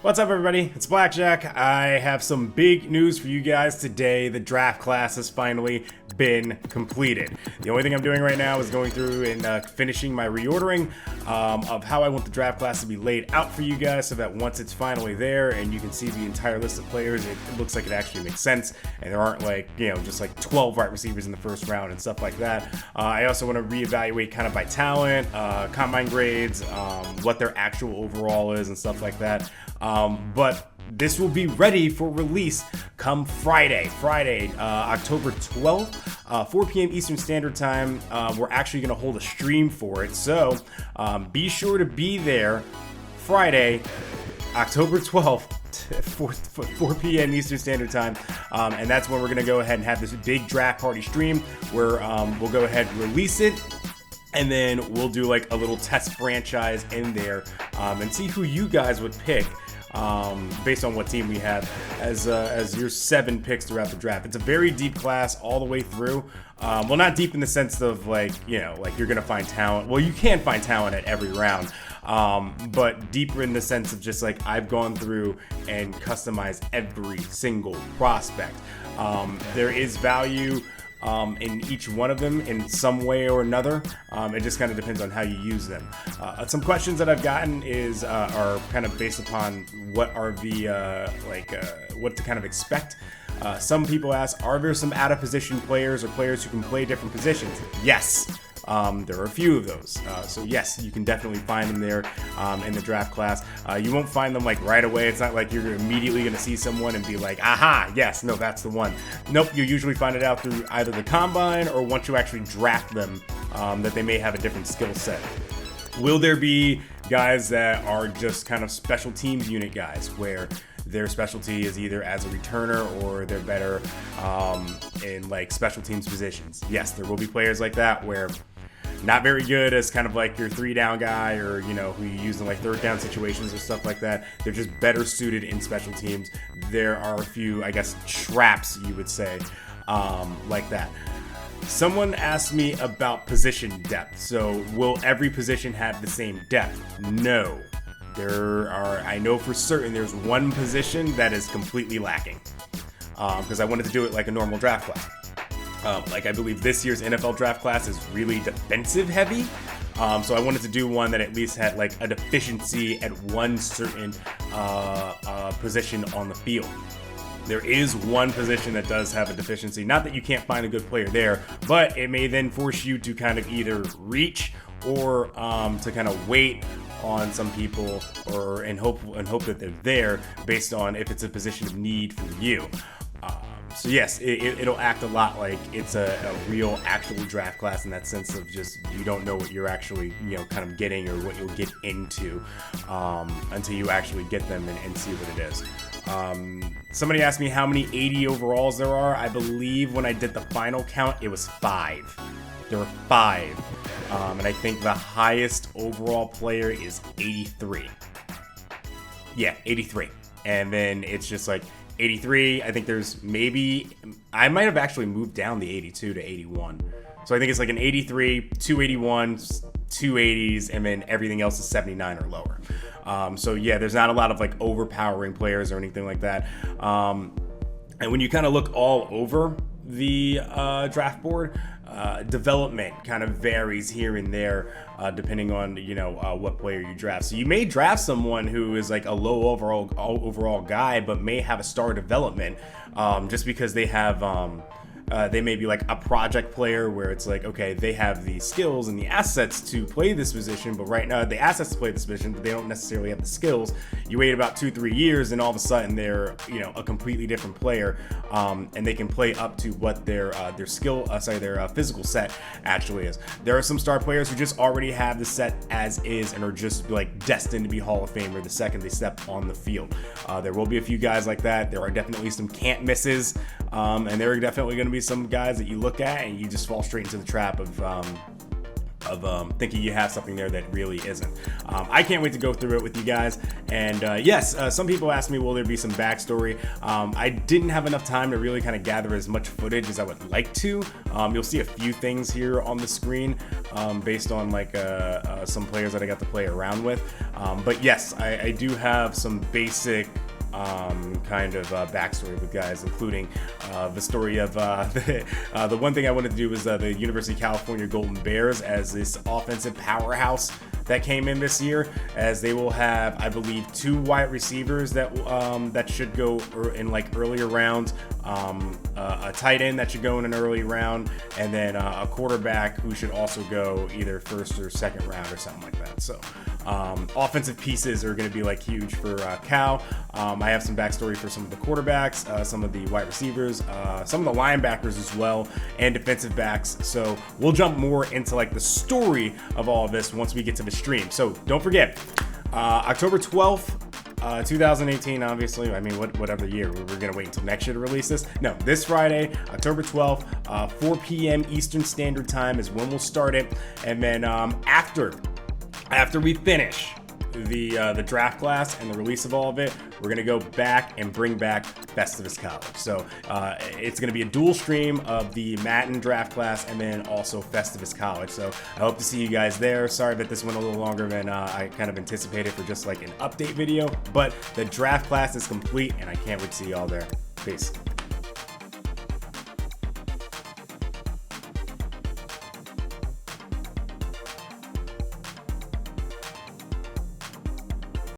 What's up, everybody? It's Blackjack. I have some big news for you guys today. The draft class has finally been completed. The only thing I'm doing right now is going through and finishing my reordering of how I want the draft class to be laid out for you guys, so that once it's finally there and you can see the entire list of players, it looks like it actually makes sense, and there aren't just like 12 wide receivers in the first round and stuff like that. I also want to reevaluate kind of by talent, combine grades, what their actual overall is and stuff like that. But this will be ready for release come Friday, October 12th, 4 p.m. Eastern Standard Time. We're actually going to hold a stream for it, so be sure to be there Friday, October 12th, 4 p.m. Eastern Standard Time, and that's when we're going to go ahead and have this big draft party stream where we'll go ahead and release it. And then we'll do like a little test franchise in there and see who you guys would pick based on what team we have as your 7 picks throughout the draft. It's a very deep class all the way through. Well, not deep in the sense of like you're going to find talent. Well, you can find talent at every round, but deeper in the sense of just like I've gone through and customized every single prospect. There is value in each one of them in some way or another. It just kind of depends on how you use them. Some questions that I've gotten are kind of based upon what are the what to kind of expect. Some people ask, are there some out of position players or players who can play different positions? Yes. There are a few of those. So yes, you can definitely find them there in the draft class. You won't find them like right away. It's not like you're immediately going to see someone and be like, aha, yes, no, that's the one. Nope, you usually find it out through either the combine or once you actually draft them, that they may have a different skill set. Will there be guys that are just kind of special teams unit guys where their specialty is either as a returner or they're better in like special teams positions? Yes, there will be players like that where not very good as kind of like your 3-down guy or, who you use in like 3rd down situations or stuff like that. They're just better suited in special teams. There are a few, I guess, traps, you would say, like that. Someone asked me about position depth. So will every position have the same depth? No. I know for certain there's one position that is completely lacking because I wanted to do it like a normal draft class. I believe this year's NFL draft class is really defensive heavy. So I wanted to do one that at least had like a deficiency at one certain position on the field. There is one position that does have a deficiency. Not that you can't find a good player there, but it may then force you to kind of either reach or to kind of wait on some people and hope that they're there based on if it's a position of need for you. So yes, it'll act a lot like it's a real actual draft class in that sense of just you don't know what you're actually kind of getting or what you'll get into until you actually get them and see what it is. Somebody asked me how many 80 overalls there are. I believe when I did the final count, it was 5. There were 5. And I think the highest overall player is 83. Yeah, 83. And then it's just like 83, I think there's I might have actually moved down the 82 to 81. So I think it's like an 83, 281, 280s, and then everything else is 79 or lower. So yeah, there's not a lot of like overpowering players or anything like that. And when you kind of look all over the draft board, development kind of varies here and there depending on what player you draft. So you may draft someone who is like a low overall guy but may have a star development just because they have they may be like a project player where it's like, okay, they have the skills and the assets to play this position, but right now the assets to play this position, but they don't necessarily have the skills. You wait about 2-3 years and all of a sudden they're a completely different player, and they can play up to what their physical set actually is. There are some star players who just already have the set as is and are just like destined to be Hall of Famer the second they step on the field. There will be a few guys like that. There are definitely some can't misses, and there are definitely going to be some guys that you look at and you just fall straight into the trap of thinking you have something there that really isn't. I can't wait to go through it with you guys. And yes, some people asked me, will there be some backstory? I didn't have enough time to really kind of gather as much footage as I would like to. You'll see a few things here on the screen based on like some players that I got to play around with. But yes, I do have some basic kind of backstory with guys, including the story of the one thing I wanted to do was the University of California Golden Bears as this offensive powerhouse that came in this year, as they will have, I believe, 2 wide receivers that that should go in like earlier rounds, a tight end that should go in an early round, and then a quarterback who should also go either first or second round or something like that. So offensive pieces are going to be like huge for Cal. I have some backstory for some of the quarterbacks, some of the wide receivers, some of the linebackers as well, and defensive backs. So we'll jump more into like the story of all of this once we get to the stream. So don't forget, October 12th, 2018, obviously. I mean, whatever year. We're going to wait until next year to release this. No, this Friday, October 12th, 4 p.m. Eastern Standard Time is when we'll start it. And then after we finish the draft class and the release of all of it, we're gonna go back and bring back Festivus College. So it's gonna be a dual stream of the Madden draft class and then also Festivus College. So I hope to see you guys there. Sorry that this went a little longer than I kind of anticipated for just like an update video, but the draft class is complete and I can't wait to see you all there. Peace.